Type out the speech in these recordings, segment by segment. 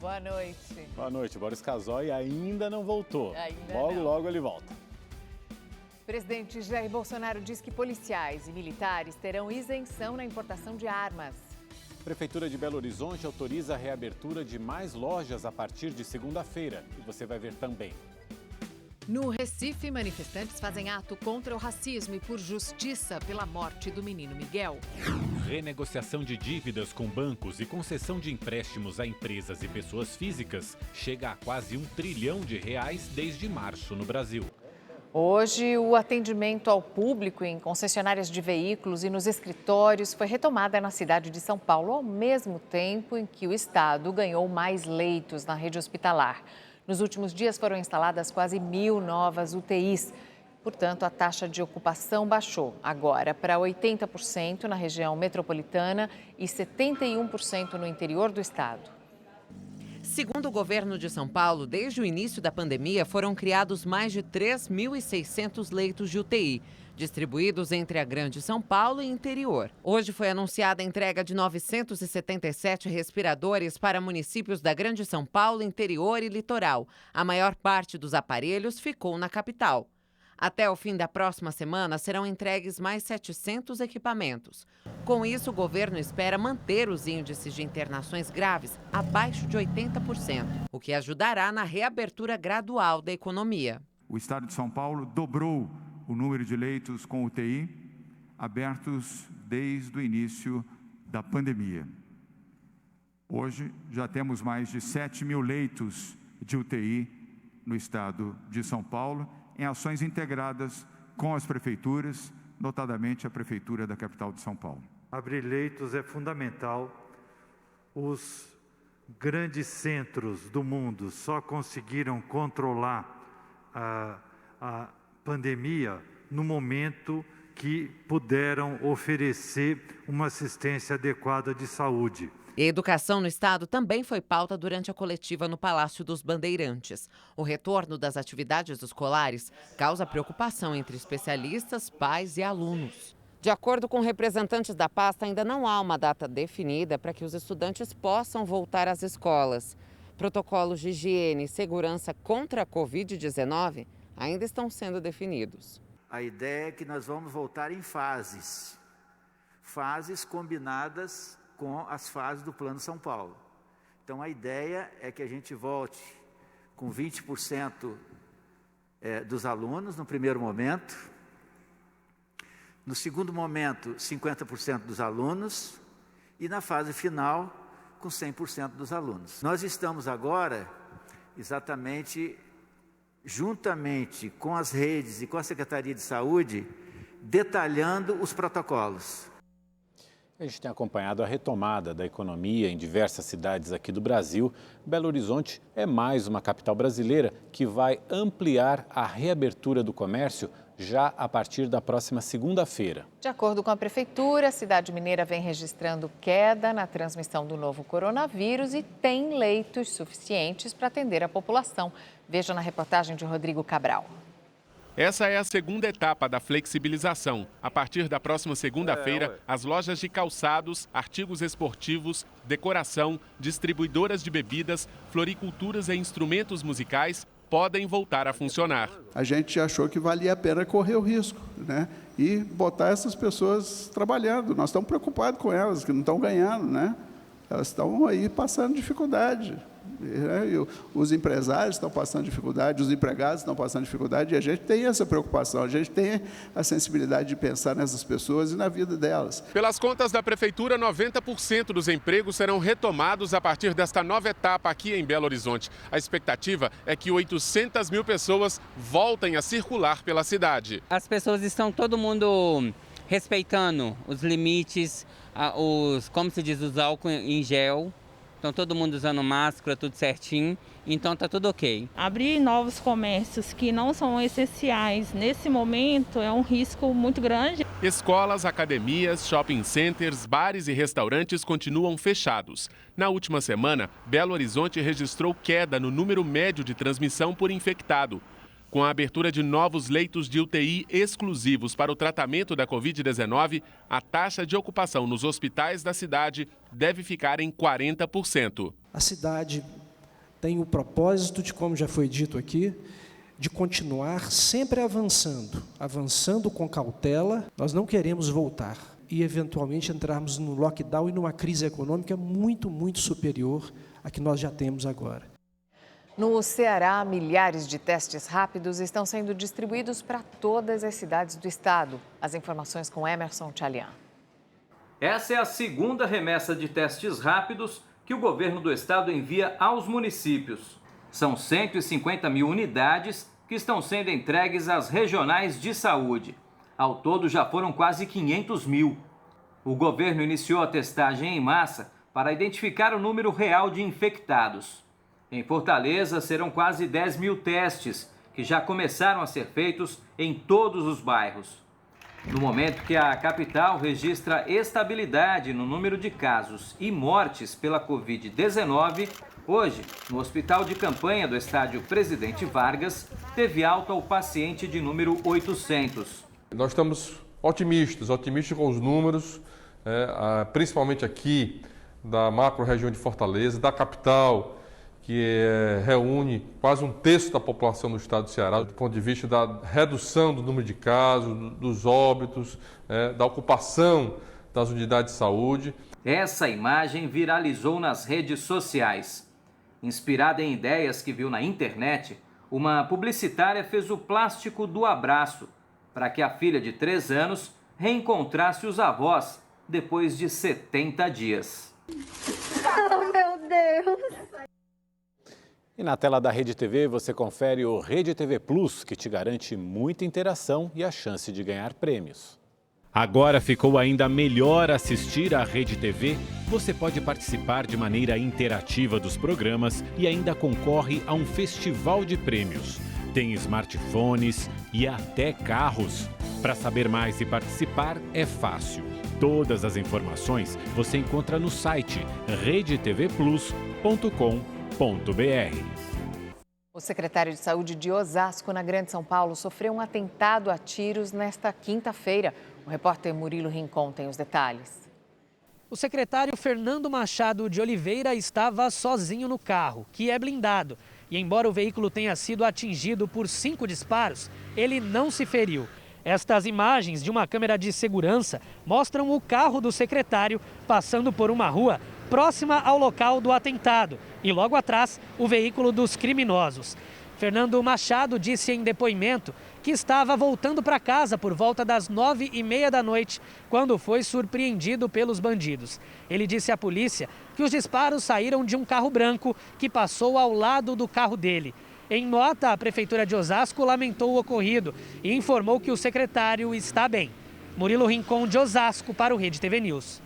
Boa noite. Boa noite. Boris Casoy ainda não voltou. Logo, logo ele volta. O presidente Jair Bolsonaro diz que policiais e militares terão isenção na importação de armas. A Prefeitura de Belo Horizonte autoriza a reabertura de mais lojas a partir de segunda-feira. E você vai ver também. No Recife, manifestantes fazem ato contra o racismo e por justiça pela morte do menino Miguel. Renegociação de dívidas com bancos e concessão de empréstimos a empresas e pessoas físicas chega a quase R$1 trilhão desde março no Brasil. Hoje, o atendimento ao público em concessionárias de veículos e nos escritórios foi retomada na cidade de São Paulo, ao mesmo tempo em que o estado ganhou mais leitos na rede hospitalar. Nos últimos dias foram instaladas quase 1.000 novas UTIs. Portanto, a taxa de ocupação baixou agora para 80% na região metropolitana e 71% no interior do estado. Segundo o governo de São Paulo, desde o início da pandemia foram criados mais de 3.600 leitos de UTI, distribuídos entre a Grande São Paulo e interior. Hoje foi anunciada a entrega de 977 respiradores para municípios da Grande São Paulo, interior e litoral. A maior parte dos aparelhos ficou na capital. Até o fim da próxima semana serão entregues mais 700 equipamentos. Com isso, o governo espera manter os índices de internações graves abaixo de 80%, o que ajudará na reabertura gradual da economia. O estado de São Paulo dobrou o número de leitos com UTI abertos desde o início da pandemia. Hoje, já temos mais de 7.000 leitos de UTI no estado de São Paulo, em ações integradas com as prefeituras, notadamente a Prefeitura da capital de São Paulo. Abrir leitos é fundamental. Os grandes centros do mundo só conseguiram controlar a pandemia no momento que puderam oferecer uma assistência adequada de saúde. E a educação no estado também foi pauta durante a coletiva no Palácio dos Bandeirantes. O retorno das atividades escolares causa preocupação entre especialistas, pais e alunos. De acordo com representantes da pasta, ainda não há uma data definida para que os estudantes possam voltar às escolas. Protocolos de higiene e segurança contra a Covid-19 ainda estão sendo definidos. A ideia é que nós vamos voltar em fases combinadas com as fases do Plano São Paulo. Então, a ideia é que a gente volte com 20% dos alunos no primeiro momento, no segundo momento, 50% dos alunos e na fase final, com 100% dos alunos. Nós estamos agora, exatamente, juntamente com as redes e com a Secretaria de Saúde, detalhando os protocolos. A gente tem acompanhado a retomada da economia em diversas cidades aqui do Brasil. Belo Horizonte é mais uma capital brasileira que vai ampliar a reabertura do comércio já a partir da próxima segunda-feira. De acordo com a Prefeitura, a cidade mineira vem registrando queda na transmissão do novo coronavírus e tem leitos suficientes para atender a população. Veja na reportagem de Rodrigo Cabral. Essa é a segunda etapa da flexibilização. A partir da próxima segunda-feira, as lojas de calçados, artigos esportivos, decoração, distribuidoras de bebidas, floriculturas e instrumentos musicais podem voltar a funcionar. A gente achou que valia a pena correr o risco, né? E botar essas pessoas trabalhando. Nós estamos preocupados com elas, que não estão ganhando, né? Elas estão aí passando dificuldade. Os empresários estão passando dificuldade, os empregados estão passando dificuldade, e a gente tem essa preocupação, a gente tem a sensibilidade de pensar nessas pessoas e na vida delas. Pelas contas da Prefeitura, 90% dos empregos serão retomados a partir desta nova etapa aqui em Belo Horizonte. A expectativa é que 800 mil pessoas voltem a circular pela cidade. As pessoas estão, todo mundo respeitando os limites, como se diz, os álcool em gel. Estão todo mundo usando máscara, tudo certinho, então está tudo ok. Abrir novos comércios que não são essenciais nesse momento é um risco muito grande. Escolas, academias, shopping centers, bares e restaurantes continuam fechados. Na última semana, Belo Horizonte registrou queda no número médio de transmissão por infectado. Com a abertura de novos leitos de UTI exclusivos para o tratamento da Covid-19, a taxa de ocupação nos hospitais da cidade deve ficar em 40%. A cidade tem o propósito de, como já foi dito aqui, de continuar sempre avançando com cautela. Nós não queremos voltar e, eventualmente, entrarmos no lockdown e numa crise econômica muito, muito superior à que nós já temos agora. No Ceará, milhares de testes rápidos estão sendo distribuídos para todas as cidades do estado. As informações com Emerson Tchalian. Essa é a segunda remessa de testes rápidos que o governo do estado envia aos municípios. São 150 mil unidades que estão sendo entregues às regionais de saúde. Ao todo, já foram quase 500 mil. O governo iniciou a testagem em massa para identificar o número real de infectados. Em Fortaleza, serão quase 10 mil testes, que já começaram a ser feitos em todos os bairros. No momento que a capital registra estabilidade no número de casos e mortes pela Covid-19, hoje, no hospital de campanha do estádio Presidente Vargas, teve alta o paciente de número 800. Nós estamos otimistas com os números, principalmente aqui da macro-região de Fortaleza, da capital, que reúne quase um terço da população do estado do Ceará, do ponto de vista da redução do número de casos, dos óbitos, da ocupação das unidades de saúde. Essa imagem viralizou nas redes sociais. Inspirada em ideias que viu na internet, uma publicitária fez o plástico do abraço para que a filha de 3 anos reencontrasse os avós depois de 70 dias. Oh, meu Deus! E na tela da Rede TV você confere o Rede TV Plus, que te garante muita interação e a chance de ganhar prêmios. Agora ficou ainda melhor assistir à Rede TV. Você pode participar de maneira interativa dos programas e ainda concorre a um festival de prêmios. Tem smartphones e até carros. Para saber mais e participar é fácil. Todas as informações você encontra no site redetvplus.com.br. O secretário de Saúde de Osasco, na Grande São Paulo, sofreu um atentado a tiros nesta quinta-feira. O repórter Murilo Rincon tem os detalhes. O secretário Fernando Machado de Oliveira estava sozinho no carro, que é blindado. E embora o veículo tenha sido atingido por 5 disparos, ele não se feriu. Estas imagens de uma câmera de segurança mostram o carro do secretário passando por uma rua próxima ao local do atentado e logo atrás o veículo dos criminosos. Fernando Machado disse em depoimento que estava voltando para casa por volta das 9h30 da noite, quando foi surpreendido pelos bandidos. Ele disse à polícia que os disparos saíram de um carro branco que passou ao lado do carro dele. Em nota, a Prefeitura de Osasco lamentou o ocorrido e informou que o secretário está bem. Murilo Rincon, de Osasco, para o Rede TV News.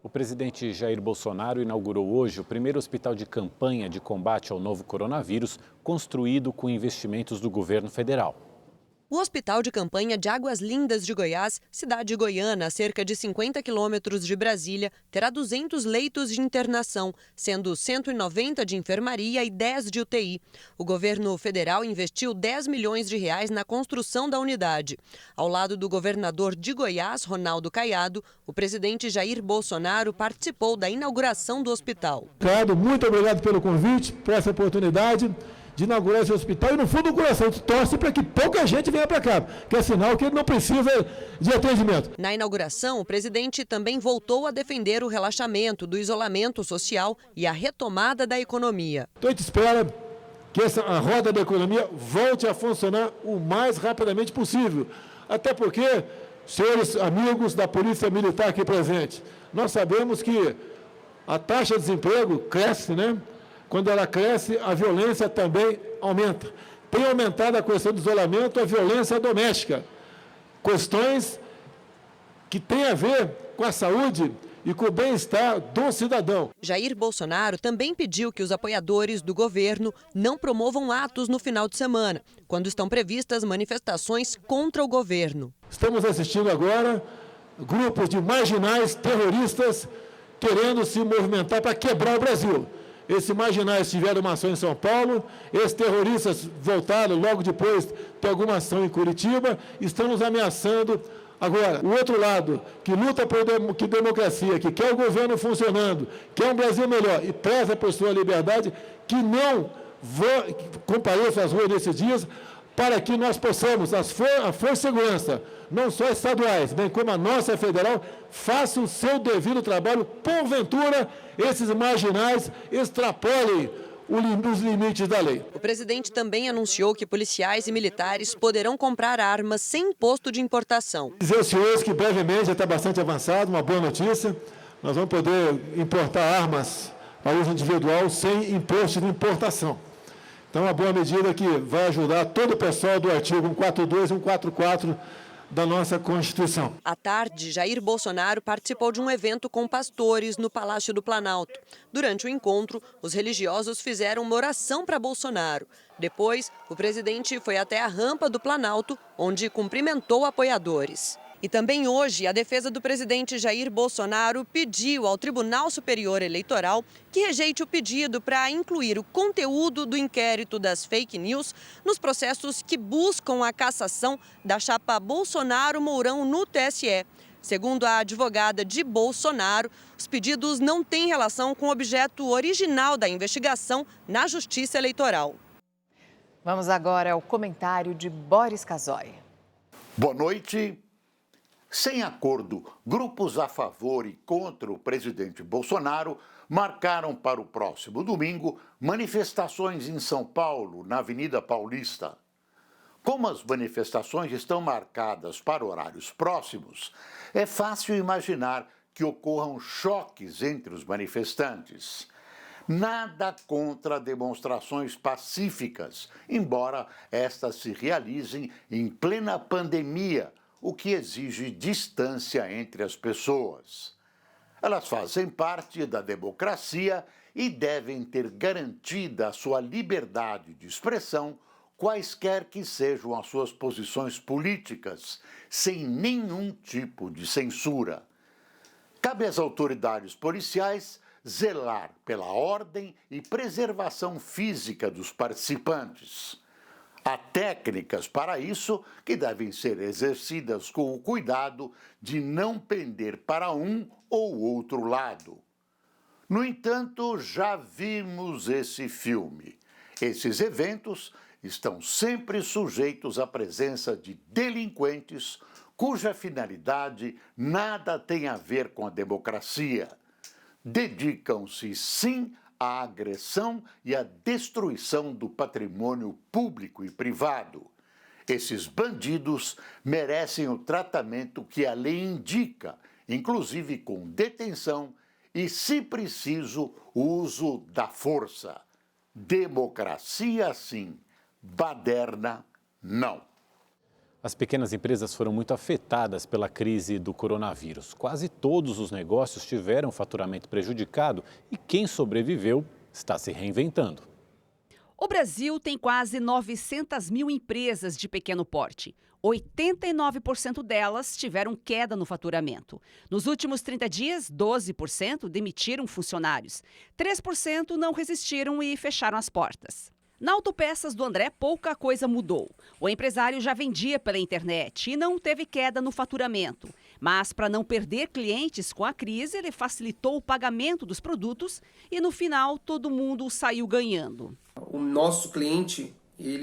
O presidente Jair Bolsonaro inaugurou hoje o primeiro hospital de campanha de combate ao novo coronavírus, construído com investimentos do governo federal. O Hospital de Campanha de Águas Lindas de Goiás, cidade goiana a cerca de 50 quilômetros de Brasília, terá 200 leitos de internação, sendo 190 de enfermaria e 10 de UTI. O governo federal investiu R$10 milhões na construção da unidade. Ao lado do governador de Goiás, Ronaldo Caiado, o presidente Jair Bolsonaro participou da inauguração do hospital. Caiado, muito obrigado pelo convite, por essa oportunidade de inaugurar esse hospital, e no fundo do coração torce para que pouca gente venha para cá, que é sinal que ele não precisa de atendimento. Na inauguração, o presidente também voltou a defender o relaxamento do isolamento social e a retomada da economia. Então a gente espera que a roda da economia volte a funcionar o mais rapidamente possível, até porque, senhores amigos da Polícia Militar aqui presentes, nós sabemos que a taxa de desemprego cresce, né? Quando ela cresce, a violência também aumenta. Tem aumentado a questão do isolamento, a violência doméstica. Questões que têm a ver com a saúde e com o bem-estar do cidadão. Jair Bolsonaro também pediu que os apoiadores do governo não promovam atos no final de semana, quando estão previstas manifestações contra o governo. Estamos assistindo agora grupos de marginais terroristas querendo se movimentar para quebrar o Brasil. Esses marginais tiveram uma ação em São Paulo, esses terroristas voltaram logo depois de alguma ação em Curitiba, estão nos ameaçando Agora, o outro lado, que luta por democracia, que quer o governo funcionando, quer um Brasil melhor e preza por sua liberdade, que não compareça às ruas nesses dias, para que nós possamos, a Força de Segurança, não só estaduais, bem como a nossa federal, faça o seu devido trabalho. Porventura, esses marginais extrapolem os limites da lei. O presidente também anunciou que policiais e militares poderão comprar armas sem imposto de importação. Dizer aos senhores que brevemente, já está bastante avançado, uma boa notícia, nós vamos poder importar armas para uso individual sem imposto de importação. Então, uma boa medida que vai ajudar todo o pessoal do artigo 142 e 144 da nossa Constituição. À tarde, Jair Bolsonaro participou de um evento com pastores no Palácio do Planalto. Durante o encontro, os religiosos fizeram uma oração para Bolsonaro. Depois, o presidente foi até a rampa do Planalto, onde cumprimentou apoiadores. E também hoje, a defesa do presidente Jair Bolsonaro pediu ao Tribunal Superior Eleitoral que rejeite o pedido para incluir o conteúdo do inquérito das fake news nos processos que buscam a cassação da chapa Bolsonaro-Mourão no TSE. Segundo a advogada de Bolsonaro, os pedidos não têm relação com o objeto original da investigação na Justiça Eleitoral. Vamos agora ao comentário de Boris Casoy. Boa noite. Sem acordo, grupos a favor e contra o presidente Bolsonaro marcaram para o próximo domingo manifestações em São Paulo, na Avenida Paulista. Como as manifestações estão marcadas para horários próximos, é fácil imaginar que ocorram choques entre os manifestantes. Nada contra demonstrações pacíficas, embora estas se realizem em plena pandemia, o que exige distância entre as pessoas. Elas fazem parte da democracia e devem ter garantida a sua liberdade de expressão, quaisquer que sejam as suas posições políticas, sem nenhum tipo de censura. Cabe às autoridades policiais zelar pela ordem e preservação física dos participantes. Há técnicas para isso que devem ser exercidas com o cuidado de não pender para um ou outro lado. No entanto, já vimos esse filme. Esses eventos estão sempre sujeitos à presença de delinquentes cuja finalidade nada tem a ver com a democracia. Dedicam-se, sim, a agressão e a destruição do patrimônio público e privado. Esses bandidos merecem o tratamento que a lei indica, inclusive com detenção e, se preciso, o uso da força. Democracia, sim. Baderna, não. As pequenas empresas foram muito afetadas pela crise do coronavírus. Quase todos os negócios tiveram faturamento prejudicado e quem sobreviveu está se reinventando. O Brasil tem quase 900 mil empresas de pequeno porte. 89% delas tiveram queda no faturamento. Nos últimos 30 dias, 12% demitiram funcionários. 3% não resistiram e fecharam as portas. Na Autopeças do André, pouca coisa mudou. O empresário já vendia pela internet e não teve queda no faturamento. Mas, para não perder clientes com a crise, ele facilitou o pagamento dos produtos e, no final, todo mundo saiu ganhando. O nosso cliente,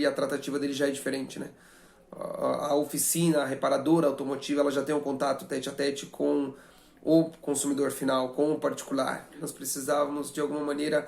a tratativa dele já é diferente, né? A oficina, a reparadora automotiva, ela já tem um contato tete a tete com o consumidor final, com o particular. Nós precisávamos, de alguma maneira,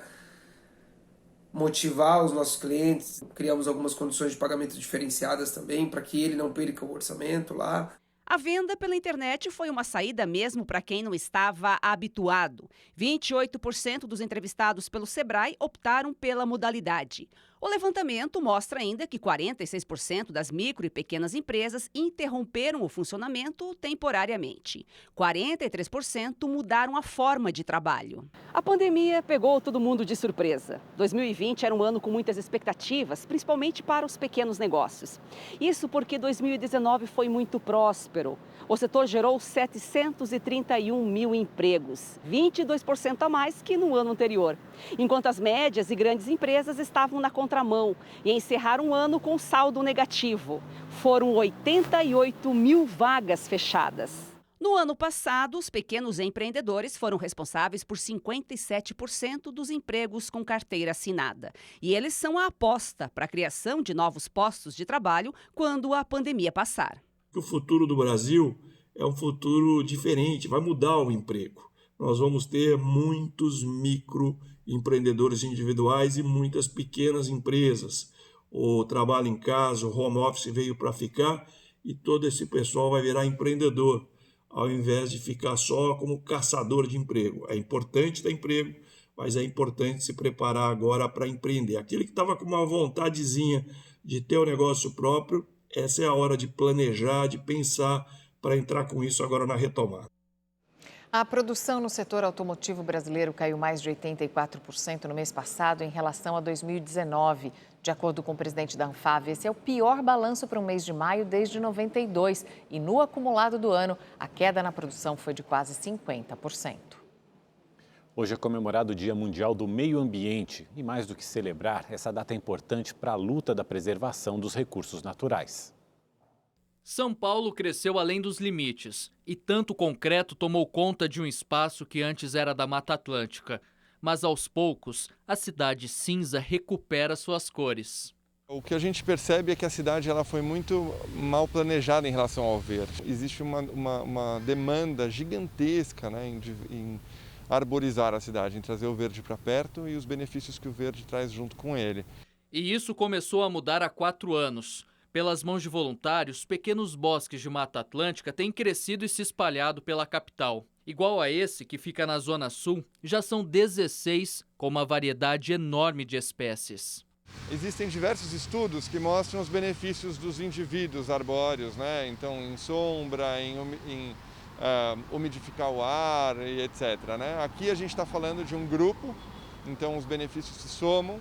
motivar os nossos clientes. Criamos algumas condições de pagamento diferenciadas também, para que ele não perca o orçamento lá. A venda pela internet foi uma saída mesmo para quem não estava habituado. 28% dos entrevistados pelo Sebrae optaram pela modalidade. O levantamento mostra ainda que 46% das micro e pequenas empresas interromperam o funcionamento temporariamente. 43% mudaram a forma de trabalho. A pandemia pegou todo mundo de surpresa. 2020 era um ano com muitas expectativas, principalmente para os pequenos negócios. Isso porque 2019 foi muito próspero. O setor gerou 731 mil empregos, 22% a mais que no ano anterior. Enquanto as médias e grandes empresas estavam na contramão contramão e encerrar um ano com saldo negativo. Foram 88 mil vagas fechadas. No ano passado, os pequenos empreendedores foram responsáveis por 57% dos empregos com carteira assinada. E eles são a aposta para a criação de novos postos de trabalho quando a pandemia passar. O futuro do Brasil é um futuro diferente, vai mudar o emprego. Nós vamos ter muitos microempreendedores individuais e muitas pequenas empresas. O trabalho em casa, o home office veio para ficar e todo esse pessoal vai virar empreendedor, ao invés de ficar só como caçador de emprego. É importante ter emprego, mas é importante se preparar agora para empreender. Aquele que estava com uma vontadezinha de ter um negócio próprio, essa é a hora de planejar, de pensar para entrar com isso agora na retomada. A produção no setor automotivo brasileiro caiu mais de 84% no mês passado em relação a 2019. De acordo com o presidente da Anfave, esse é o pior balanço para o mês de maio desde 92. E no acumulado do ano, a queda na produção foi de quase 50%. Hoje é comemorado o Dia Mundial do Meio Ambiente. E mais do que celebrar, essa data é importante para a luta da preservação dos recursos naturais. São Paulo cresceu além dos limites e tanto concreto tomou conta de um espaço que antes era da Mata Atlântica. Mas aos poucos, a cidade cinza recupera suas cores. O que a gente percebe é que a cidade ela foi muito mal planejada em relação ao verde. Existe uma demanda gigantesca, né, em arborizar a cidade, em trazer o verde para perto e os benefícios que o verde traz junto com ele. E isso começou a mudar há 4 anos. Pelas mãos de voluntários, pequenos bosques de Mata Atlântica têm crescido e se espalhado pela capital. Igual a esse, que fica na Zona Sul, já são 16, com uma variedade enorme de espécies. Existem diversos estudos que mostram os benefícios dos indivíduos arbóreos, né? Então, em sombra, em umidificar o ar e etc. Né? Aqui a gente está falando de um grupo, então os benefícios se somam.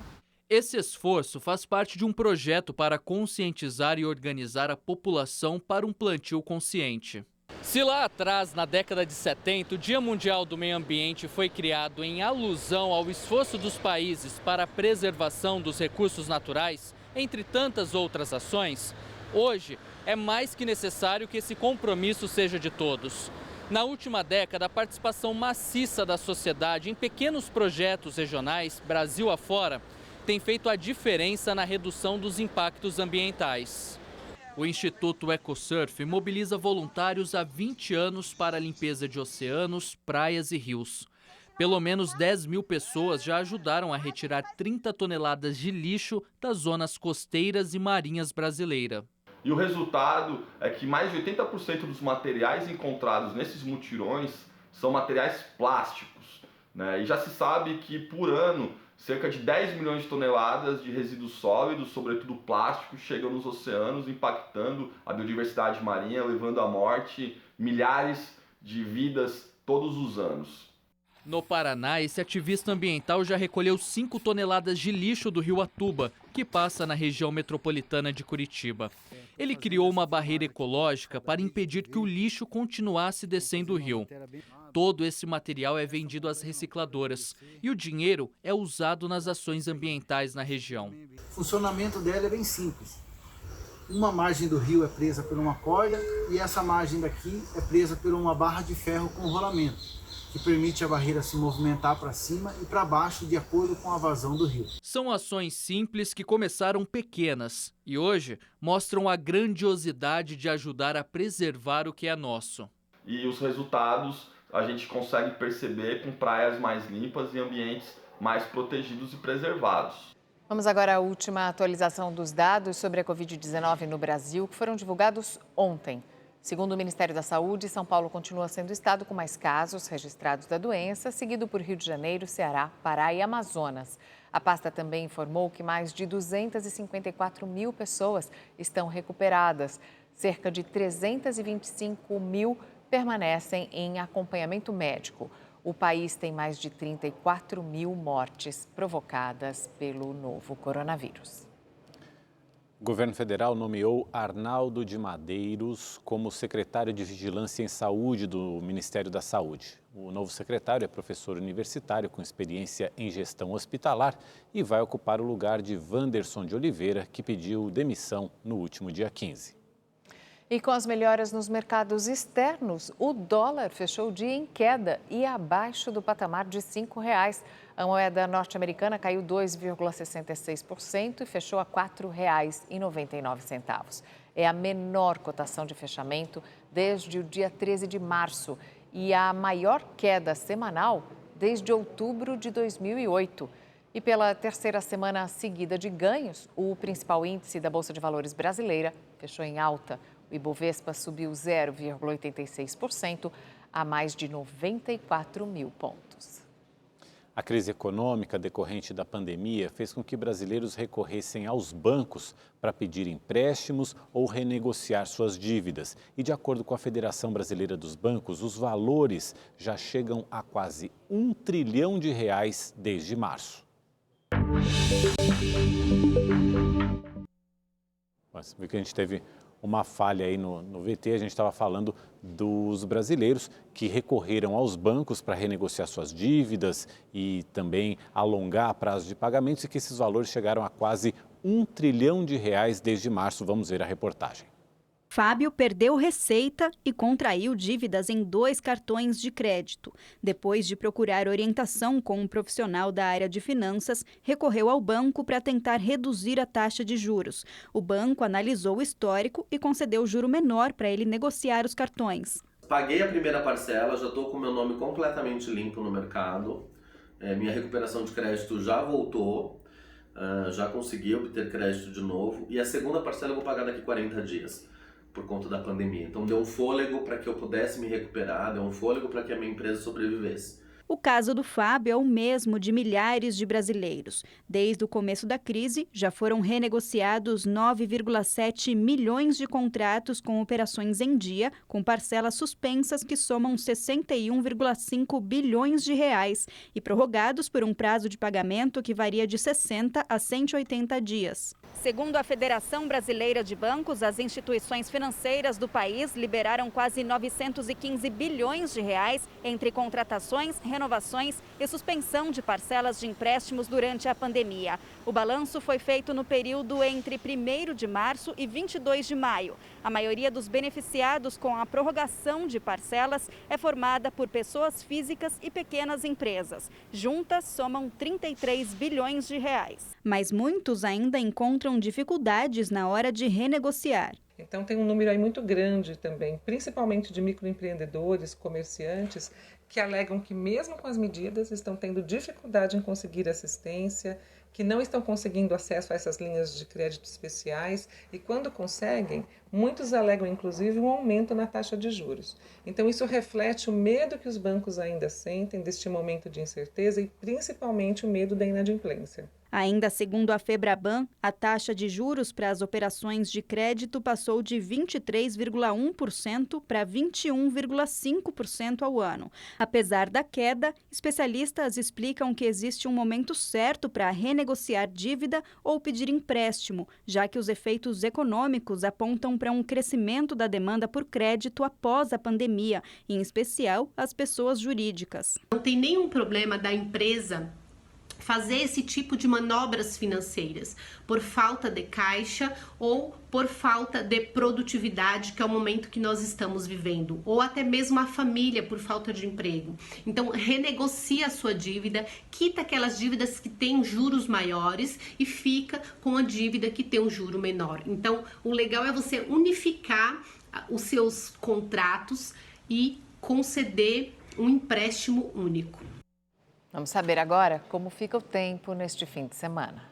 Esse esforço faz parte de um projeto para conscientizar e organizar a população para um plantio consciente. Se lá atrás, na década de 70, o Dia Mundial do Meio Ambiente foi criado em alusão ao esforço dos países para a preservação dos recursos naturais, entre tantas outras ações, hoje é mais que necessário que esse compromisso seja de todos. Na última década, a participação maciça da sociedade em pequenos projetos regionais, Brasil afora, tem feito a diferença na redução dos impactos ambientais. O Instituto EcoSurf mobiliza voluntários há 20 anos para a limpeza de oceanos, praias e rios. Pelo menos 10 mil pessoas já ajudaram a retirar 30 toneladas de lixo das zonas costeiras e marinhas brasileiras. E o resultado é que mais de 80% dos materiais encontrados nesses mutirões são materiais plásticos, né? E já se sabe que por ano cerca de 10 milhões de toneladas de resíduos sólidos, sobretudo plástico, chegam nos oceanos, impactando a biodiversidade marinha, levando à morte milhares de vidas todos os anos. No Paraná, esse ativista ambiental já recolheu 5 toneladas de lixo do rio Atuba, que passa na região metropolitana de Curitiba. Ele criou uma barreira ecológica para impedir que o lixo continuasse descendo o rio. Todo esse material é vendido às recicladoras e o dinheiro é usado nas ações ambientais na região. O funcionamento dela é bem simples. Uma margem do rio é presa por uma corda e essa margem daqui é presa por uma barra de ferro com rolamento, que permite a barreira se movimentar para cima e para baixo de acordo com a vazão do rio. São ações simples que começaram pequenas e hoje mostram a grandiosidade de ajudar a preservar o que é nosso. E os resultados a gente consegue perceber com praias mais limpas e ambientes mais protegidos e preservados. Vamos agora à última atualização dos dados sobre a Covid-19 no Brasil, que foram divulgados ontem. Segundo o Ministério da Saúde, São Paulo continua sendo o estado com mais casos registrados da doença, seguido por Rio de Janeiro, Ceará, Pará e Amazonas. A pasta também informou que mais de 254 mil pessoas estão recuperadas. Cerca de 325 mil permanecem em acompanhamento médico. O país tem mais de 34 mil mortes provocadas pelo novo coronavírus. O governo federal nomeou Arnaldo de Madeiros como secretário de Vigilância em Saúde do Ministério da Saúde. O novo secretário é professor universitário com experiência em gestão hospitalar e vai ocupar o lugar de Wanderson de Oliveira, que pediu demissão no último dia 15. E com as melhoras nos mercados externos, o dólar fechou o dia em queda e abaixo do patamar de R$ 5,00. A moeda norte-americana caiu 2,66% e fechou a R$ 4,99. É a menor cotação de fechamento desde o dia 13 de março e a maior queda semanal desde outubro de 2008. E pela terceira semana seguida de ganhos, o principal índice da Bolsa de Valores brasileira fechou em alta. O Ibovespa subiu 0,86% a mais de 94 mil pontos. A crise econômica decorrente da pandemia fez com que brasileiros recorressem aos bancos para pedir empréstimos ou renegociar suas dívidas. E de acordo com a Federação Brasileira dos Bancos, os valores já chegam a quase R$ 1 trilhão desde março. Você viu que a gente teve uma falha aí no VT, a gente estava falando dos brasileiros que recorreram aos bancos para renegociar suas dívidas e também alongar prazo de pagamentos e que esses valores chegaram a quase R$ 1 trilhão desde março. Vamos ver a reportagem. Fábio perdeu receita e contraiu dívidas em 2 cartões de crédito. Depois de procurar orientação com um profissional da área de finanças, recorreu ao banco para tentar reduzir a taxa de juros. O banco analisou o histórico e concedeu juro menor para ele negociar os cartões. Paguei a primeira parcela, já estou com meu nome completamente limpo no mercado. Minha recuperação de crédito já voltou, já consegui obter crédito de novo. E a segunda parcela eu vou pagar daqui 40 dias. Por conta da pandemia. Então deu um fôlego para que eu pudesse me recuperar, deu um fôlego para que a minha empresa sobrevivesse. O caso do Fábio é o mesmo de milhares de brasileiros. Desde o começo da crise, já foram renegociados 9,7 milhões de contratos com operações em dia, com parcelas suspensas que somam 61,5 bilhões de reais e prorrogados por um prazo de pagamento que varia de 60 a 180 dias. Segundo a Federação Brasileira de Bancos, as instituições financeiras do país liberaram quase 915 bilhões de reais entre contratações, renovações e suspensão de parcelas de empréstimos durante a pandemia. O balanço foi feito no período entre 1º de março e 22 de maio. A maioria dos beneficiados com a prorrogação de parcelas é formada por pessoas físicas e pequenas empresas. Juntas, somam 33 bilhões de reais. Mas muitos ainda encontram dificuldades na hora de renegociar. Então tem um número aí muito grande também, principalmente de microempreendedores, comerciantes, que alegam que mesmo com as medidas estão tendo dificuldade em conseguir assistência, que não estão conseguindo acesso a essas linhas de crédito especiais e quando conseguem, muitos alegam inclusive um aumento na taxa de juros. Então isso reflete o medo que os bancos ainda sentem deste momento de incerteza e principalmente o medo da inadimplência. Ainda segundo a Febraban, a taxa de juros para as operações de crédito passou de 23,1% para 21,5% ao ano. Apesar da queda, especialistas explicam que existe um momento certo para renegociar dívida ou pedir empréstimo, já que os efeitos econômicos apontam para um crescimento da demanda por crédito após a pandemia, em especial as pessoas jurídicas. Não tem nenhum problema da empresa fazer esse tipo de manobras financeiras por falta de caixa ou por falta de produtividade, que é o momento que nós estamos vivendo, ou até mesmo a família por falta de emprego. Então, renegocia a sua dívida, quita aquelas dívidas que têm juros maiores e fica com a dívida que tem um juro menor. Então, o legal é você unificar os seus contratos e conceder um empréstimo único. Vamos saber agora como fica o tempo neste fim de semana.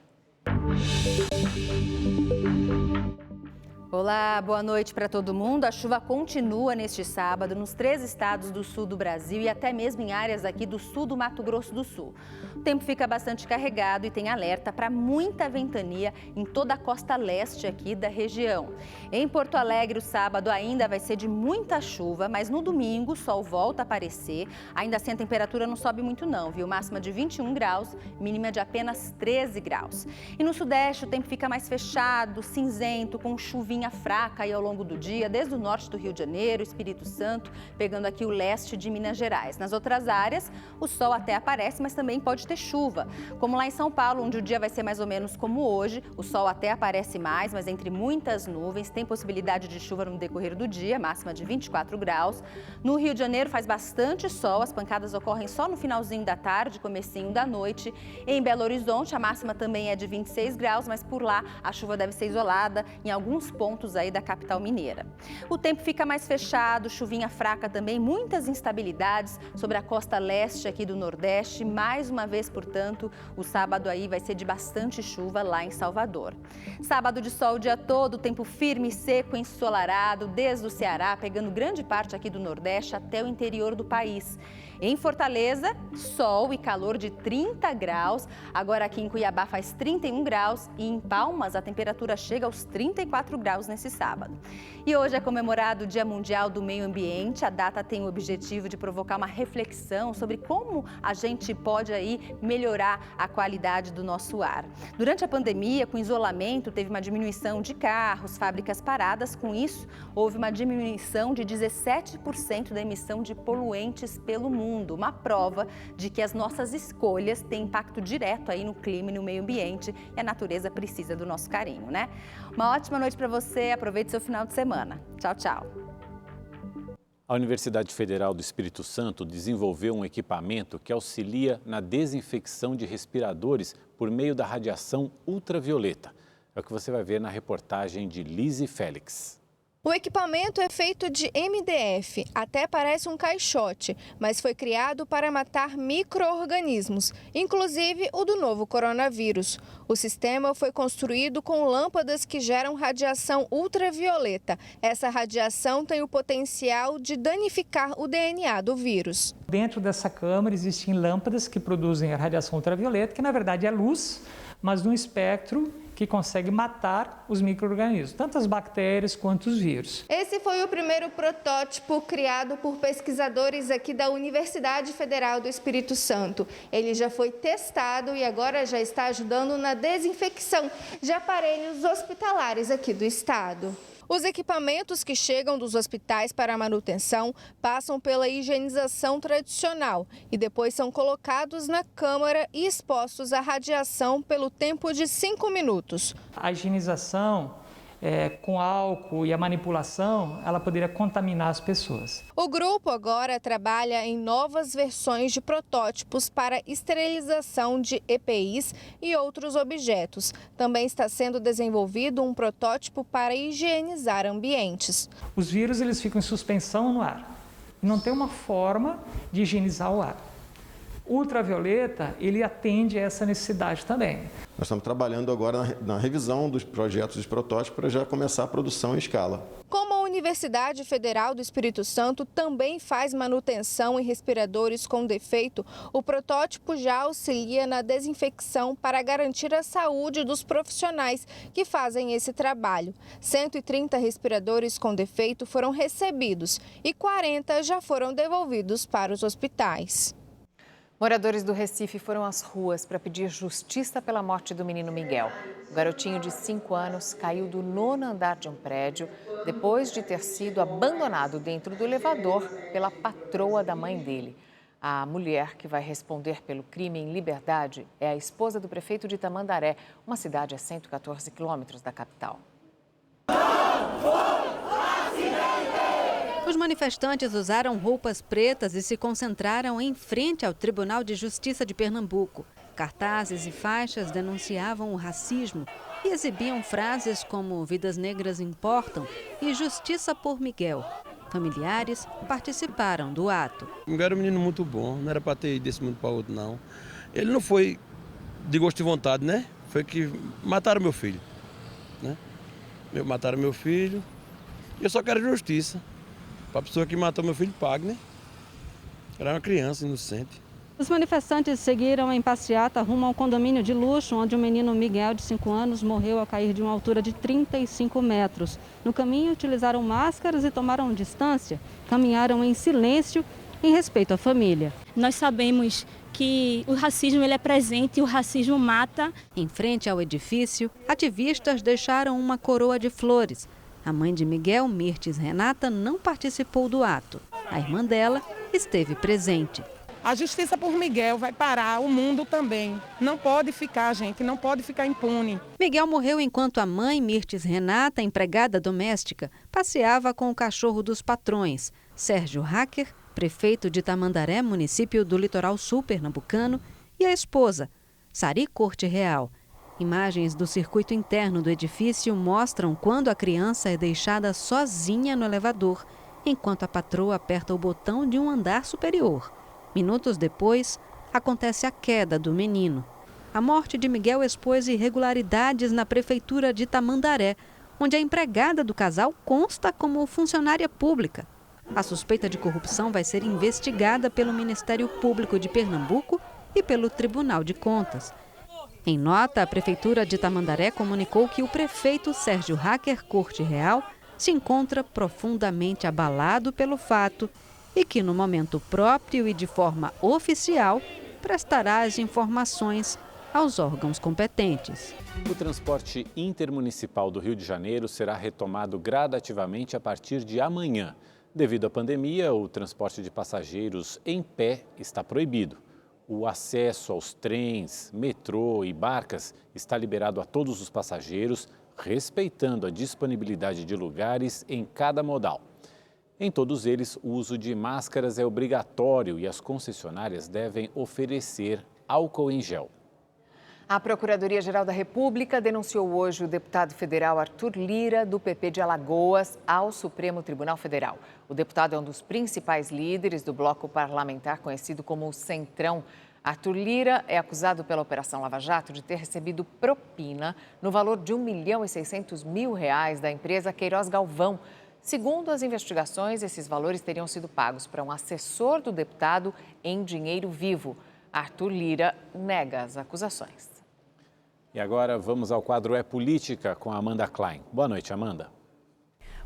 Olá, boa noite para todo mundo. A chuva continua neste sábado nos 3 estados do sul do Brasil e até mesmo em áreas aqui do sul do Mato Grosso do Sul. O tempo fica bastante carregado e tem alerta para muita ventania em toda a costa leste aqui da região. Em Porto Alegre, o sábado ainda vai ser de muita chuva, mas no domingo o sol volta a aparecer. Ainda assim a temperatura não sobe muito não, viu? Máxima de 21 graus, mínima de apenas 13 graus. E no sudeste o tempo fica mais fechado, cinzento, com chuvinha fraca aí ao longo do dia, desde o norte do Rio de Janeiro, Espírito Santo, pegando aqui o leste de Minas Gerais. Nas outras áreas, o sol até aparece, mas também pode ter chuva. Como lá em São Paulo, onde o dia vai ser mais ou menos como hoje, o sol até aparece mais, mas entre muitas nuvens, tem possibilidade de chuva no decorrer do dia, máxima de 24 graus. No Rio de Janeiro faz bastante sol, as pancadas ocorrem só no finalzinho da tarde, comecinho da noite. Em Belo Horizonte, a máxima também é de 26 graus, mas por lá a chuva deve ser isolada em alguns pontos aí da capital mineira. O tempo fica mais fechado, chuvinha fraca também, muitas instabilidades sobre a costa leste aqui do Nordeste. Mais uma vez, portanto, o sábado aí vai ser de bastante chuva lá em Salvador. Sábado de sol o dia todo, tempo firme, seco, ensolarado, desde o Ceará, pegando grande parte aqui do Nordeste até o interior do país. Em Fortaleza, sol e calor de 30 graus. Agora aqui em Cuiabá faz 31 graus e em Palmas a temperatura chega aos 34 graus nesse sábado. E hoje é comemorado o Dia Mundial do Meio Ambiente. A data tem o objetivo de provocar uma reflexão sobre como a gente pode aí melhorar a qualidade do nosso ar. Durante a pandemia, com isolamento, teve uma diminuição de carros, fábricas paradas. Com isso, houve uma diminuição de 17% da emissão de poluentes pelo mundo. Uma prova de que as nossas escolhas têm impacto direto aí no clima e no meio ambiente e a natureza precisa do nosso carinho, né? Uma ótima noite para você, aproveite seu final de semana. Tchau, tchau. A Universidade Federal do Espírito Santo desenvolveu um equipamento que auxilia na desinfecção de respiradores por meio da radiação ultravioleta. É o que você vai ver na reportagem de Lise Félix. O equipamento é feito de MDF, até parece um caixote, mas foi criado para matar micro-organismos, inclusive o do novo coronavírus. O sistema foi construído com lâmpadas que geram radiação ultravioleta. Essa radiação tem o potencial de danificar o DNA do vírus. Dentro dessa câmara existem lâmpadas que produzem a radiação ultravioleta, que na verdade é luz, mas num espectro que consegue matar os micro-organismos, tanto as bactérias quanto os vírus. Esse foi o primeiro protótipo criado por pesquisadores aqui da Universidade Federal do Espírito Santo. Ele já foi testado e agora já está ajudando na desinfecção de aparelhos hospitalares aqui do estado. Os equipamentos que chegam dos hospitais para a manutenção passam pela higienização tradicional e depois são colocados na câmara e expostos à radiação pelo tempo de 5 minutos. A higienização com álcool e a manipulação, ela poderia contaminar as pessoas. O grupo agora trabalha em novas versões de protótipos para esterilização de EPIs e outros objetos. Também está sendo desenvolvido um protótipo para higienizar ambientes. Os vírus eles ficam em suspensão no ar. Não tem uma forma de higienizar o ar. O ultravioleta, ele atende a essa necessidade também. Nós estamos trabalhando agora na revisão dos projetos de protótipos para já começar a produção em escala. Como a Universidade Federal do Espírito Santo também faz manutenção em respiradores com defeito, o protótipo já auxilia na desinfecção para garantir a saúde dos profissionais que fazem esse trabalho. 130 respiradores com defeito foram recebidos e 40 já foram devolvidos para os hospitais. Moradores do Recife foram às ruas para pedir justiça pela morte do menino Miguel. O garotinho de 5 anos caiu do 9º andar de um prédio depois de ter sido abandonado dentro do elevador pela patroa da mãe dele. A mulher que vai responder pelo crime em liberdade é a esposa do prefeito de Tamandaré, uma cidade a 114 quilômetros da capital. Os manifestantes usaram roupas pretas e se concentraram em frente ao Tribunal de Justiça de Pernambuco. Cartazes e faixas denunciavam o racismo e exibiam frases como "Vidas negras importam" e "Justiça por Miguel". Familiares participaram do ato. Miguel era um menino muito bom, não era para ter ido desse mundo para outro, não. Ele não foi de gosto e vontade, né? Foi que mataram meu filho, né? Mataram meu filho. Eu só quero justiça. Para a pessoa que matou meu filho, pague, né? Era uma criança inocente. Os manifestantes seguiram em passeata rumo ao condomínio de luxo, onde o menino Miguel, de 5 anos, morreu ao cair de uma altura de 35 metros. No caminho, utilizaram máscaras e tomaram distância. Caminharam em silêncio, em respeito à família. Nós sabemos que o racismo ele é presente e o racismo mata. Em frente ao edifício, ativistas deixaram uma coroa de flores. A mãe de Miguel, Mirtes Renata, não participou do ato. A irmã dela esteve presente. A justiça por Miguel vai parar, o mundo também. Não pode ficar, gente, não pode ficar impune. Miguel morreu enquanto a mãe, Mirtes Renata, empregada doméstica, passeava com o cachorro dos patrões. Sérgio Hacker, prefeito de Tamandaré, município do litoral sul pernambucano, e a esposa, Sari Corte Real. Imagens do circuito interno do edifício mostram quando a criança é deixada sozinha no elevador, enquanto a patroa aperta o botão de um andar superior. Minutos depois, acontece a queda do menino. A morte de Miguel expôs irregularidades na prefeitura de Tamandaré, onde a empregada do casal consta como funcionária pública. A suspeita de corrupção vai ser investigada pelo Ministério Público de Pernambuco e pelo Tribunal de Contas. Em nota, a prefeitura de Tamandaré comunicou que o prefeito Sérgio Hacker Corte Real se encontra profundamente abalado pelo fato e que, no momento próprio e de forma oficial, prestará as informações aos órgãos competentes. O transporte intermunicipal do Rio de Janeiro será retomado gradativamente a partir de amanhã. Devido à pandemia, o transporte de passageiros em pé está proibido. O acesso aos trens, metrô e barcas está liberado a todos os passageiros, respeitando a disponibilidade de lugares em cada modal. Em todos eles, o uso de máscaras é obrigatório e as concessionárias devem oferecer álcool em gel. A Procuradoria-Geral da República denunciou hoje o deputado federal Arthur Lira, do PP de Alagoas, ao Supremo Tribunal Federal. O deputado é um dos principais líderes do bloco parlamentar conhecido como o Centrão. Arthur Lira é acusado pela Operação Lava Jato de ter recebido propina no valor de R$ 1.600.000 da empresa Queiroz Galvão. Segundo as investigações, esses valores teriam sido pagos para um assessor do deputado em dinheiro vivo. Arthur Lira nega as acusações. E agora vamos ao quadro É Política com a Amanda Klein. Boa noite, Amanda.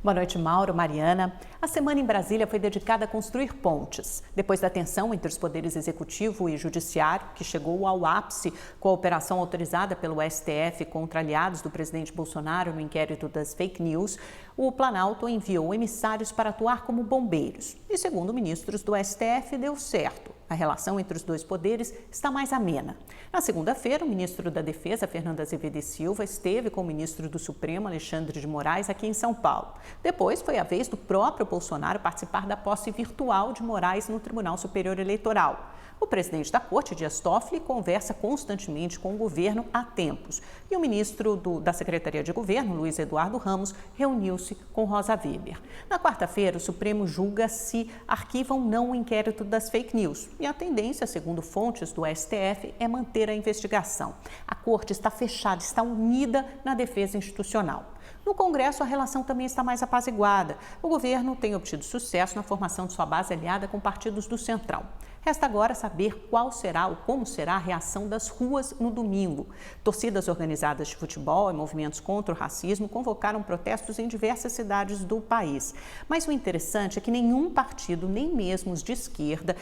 Boa noite, Mauro, Mariana. A semana em Brasília foi dedicada a construir pontes. Depois da tensão entre os poderes executivo e judiciário, que chegou ao ápice com a operação autorizada pelo STF contra aliados do presidente Bolsonaro no inquérito das fake news, o Planalto enviou emissários para atuar como bombeiros. E, segundo ministros do STF, deu certo. A relação entre os dois poderes está mais amena. Na segunda-feira, o ministro da Defesa, Fernando Azevedo e Silva, esteve com o ministro do Supremo, Alexandre de Moraes, aqui em São Paulo. Depois, foi a vez do próprio Bolsonaro participar da posse virtual de Moraes no Tribunal Superior Eleitoral. O presidente da Corte, Dias Toffoli, conversa constantemente com o governo há tempos. E o ministro da Secretaria de Governo, Luiz Eduardo Ramos, reuniu-se com Rosa Weber. Na quarta-feira, o Supremo julga se arquiva ou não o inquérito das fake news. E a tendência, segundo fontes do STF, é manter a investigação. A Corte está fechada, está unida na defesa institucional. No Congresso, a relação também está mais apaziguada. O governo tem obtido sucesso na formação de sua base aliada com partidos do Centrão. Resta agora saber qual será ou como será a reação das ruas no domingo. Torcidas organizadas de futebol e movimentos contra o racismo convocaram protestos em diversas cidades do país. Mas o interessante é que nenhum partido, nem mesmo os de esquerda,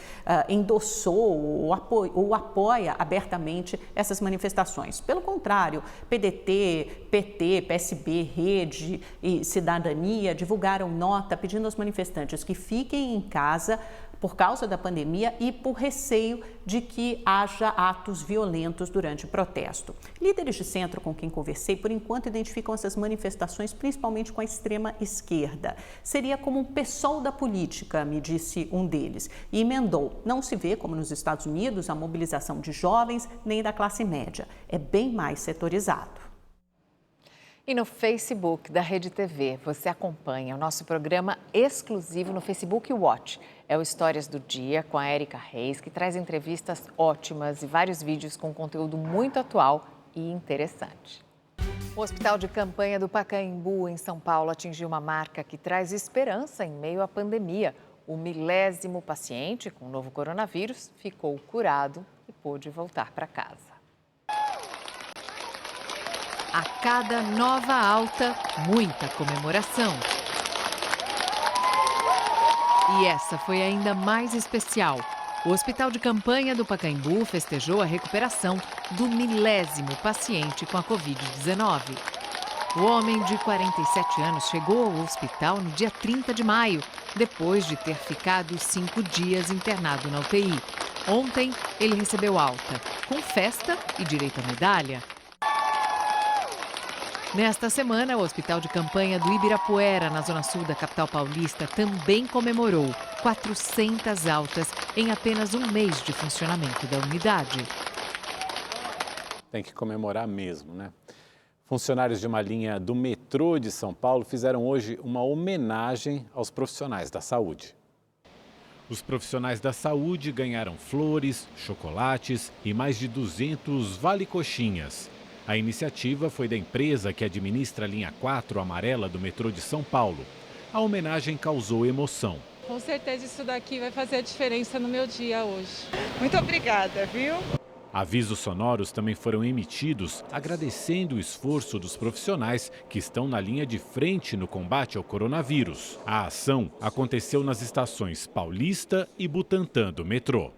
endossou ou apoia abertamente essas manifestações. Pelo contrário, PDT, PT, PSB, Rede e Cidadania divulgaram nota pedindo aos manifestantes que fiquem em casa por causa da pandemia e por receio de que haja atos violentos durante o protesto. Líderes de centro com quem conversei, por enquanto, identificam essas manifestações principalmente com a extrema esquerda. Seria como um PSOL da política, me disse um deles, e emendou. Não se vê, como nos Estados Unidos, a mobilização de jovens nem da classe média. É bem mais setorizado. E no Facebook da Rede TV, você acompanha o nosso programa exclusivo no Facebook Watch. É o Histórias do Dia com a Érica Reis, que traz entrevistas ótimas e vários vídeos com conteúdo muito atual e interessante. O Hospital de Campanha do Pacaembu, em São Paulo, atingiu uma marca que traz esperança em meio à pandemia. O 1000º paciente com o novo coronavírus ficou curado e pôde voltar para casa. A cada nova alta, muita comemoração. E essa foi ainda mais especial. O Hospital de Campanha do Pacaembu festejou a recuperação do 1000º paciente com a Covid-19. O homem de 47 anos chegou ao hospital no dia 30 de maio, depois de ter ficado 5 dias internado na UTI. Ontem, ele recebeu alta, com festa e direito à medalha. Nesta semana, o Hospital de Campanha do Ibirapuera, na zona sul da capital paulista, também comemorou 400 altas em apenas um mês de funcionamento da unidade. Tem que comemorar mesmo, né? Funcionários de uma linha do metrô de São Paulo fizeram hoje uma homenagem aos profissionais da saúde. Os profissionais da saúde ganharam flores, chocolates e mais de 200 vale-coxinhas. A iniciativa foi da empresa que administra a linha 4 amarela do metrô de São Paulo. A homenagem causou emoção. Com certeza isso daqui vai fazer a diferença no meu dia hoje. Muito obrigada, viu? Avisos sonoros também foram emitidos agradecendo o esforço dos profissionais que estão na linha de frente no combate ao coronavírus. A ação aconteceu nas estações Paulista e Butantã do metrô.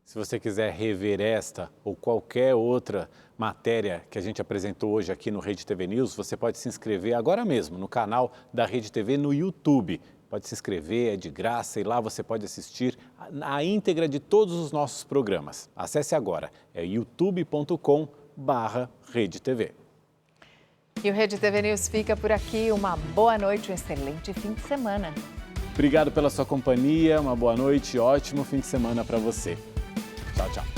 Se você quiser rever esta ou qualquer outra matéria que a gente apresentou hoje aqui no Rede TV News, você pode se inscrever agora mesmo no canal da Rede TV no YouTube. Pode se inscrever, é de graça e lá você pode assistir a íntegra de todos os nossos programas. Acesse agora, é youtube.com/RedeTV. E o Rede TV News fica por aqui. Uma boa noite, um excelente fim de semana. Obrigado pela sua companhia, uma boa noite, ótimo fim de semana para você. Tchau, tchau.